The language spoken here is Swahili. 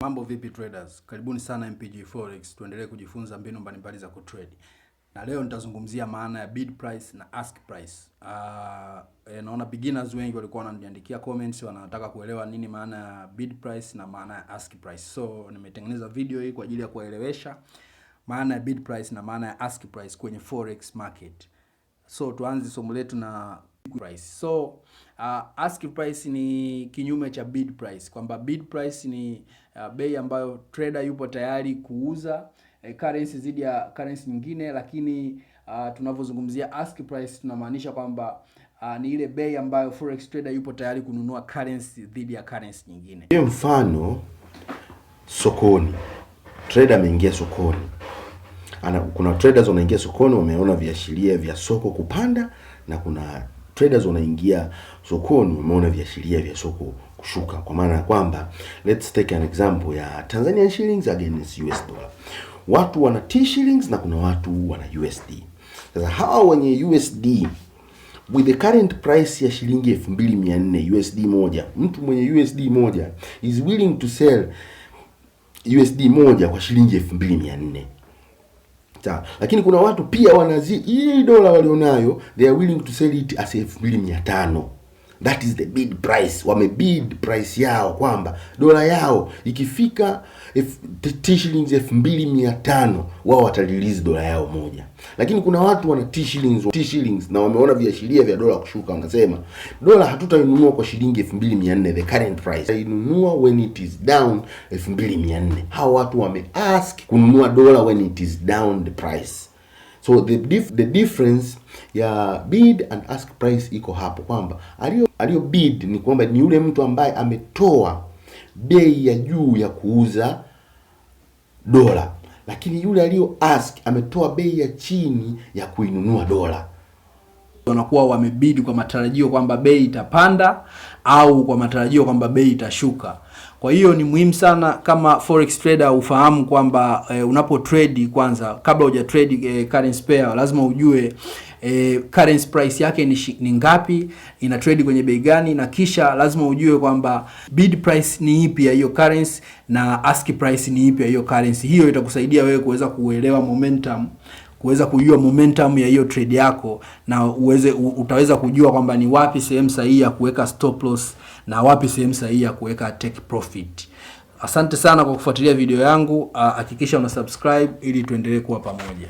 Mambo vipi traders? Karibuni sana MPG Forex. Tuendelee kujifunza mbinu mbalimbali za kutrade. Na leo nitazungumzia maana ya bid price na ask price. Naona beginners wengi walikuwa wananiandikia comments wanataka kuelewa nini maana ya bid price na maana ya ask price. So nimetengeneza video hii kwa ajili ya kuelewesha maana ya bid price na maana ya ask price kwenye forex market. So tuanze somo letu na price. So ask price ni kinyume cha bid price, kwamba bid price ni bei ambayo trader yupo tayari kuuza currency dhidi ya currency nyingine, lakini tunavyozungumzia ask price tunamaanisha kwamba ni ile bei ambayo forex trader yupo tayari kununua currency dhidi ya currency nyingine. Kwa mfano sokoni, trader ameingia sokoni. Kuna traders wanaingia sokoni wameona viashiria vya soko kupanda, na kuna traders wanaingia sokoni wameona viashiria vya soko kushuka. Kwa maana ya kwamba let's take an example ya Tanzanian shillings against US dollar. Watu wana T shillings na kuna watu wana USD. Sasa hawa wenye USD with the current price ya shilingi 2400 USD moja, mtu mwenye USD moja is willing to sell USD moja kwa shilingi 2400. Lakini kuna watu pia hii dola walionayo, they are willing to sell it as 2500. That is the bid price. Wamebid price yao kwamba dola yao ikifika T shillings 2500 wao watarelease dola yao moja. Lakini kuna watu wana T shillings na wameona viashiria vya dola kushuka, wanasema dola hatutainunua kwa shilingi 2400 the current price. Tainunua when it is down 2400. Hao watu wameask kununua dola when it is down the price. So the difference ya bid and ask price iko hapo, kwamba alio bid ni kwamba ni yule mtu ambaye ametoa bei ya juu ya kuuza dola, lakini yule alio ask ametoa bei ya chini ya kuinunua dola. Wanakuwa wamebid kwa matarajio kwamba bei itapanda au kwa matarajio kwamba bei itashuka. Kwa hiyo ni muhimu sana kama forex trader ufahamu kwamba unapo trade, kwanza kabla huja trade currency pair lazima ujue currency price yake ni ngapi, ina trade kwenye bei gani, na kisha lazima ujue kwamba bid price ni ipi ya hiyo currency na ask price ni ipi ya hiyo currency. Hiyo itakusaidia wewe kuweza kuelewa momentum, kuweza kujua momentum ya hiyo trade yako, na utaweza kujua kwamba ni wapi sehemu sahihi ya kuweka stop loss na wapi sehemu sahihi ya kuweka take profit. Asante sana kwa kufuatilia video yangu. Hakikisha una subscribe ili tuendelee kuwa pamoja.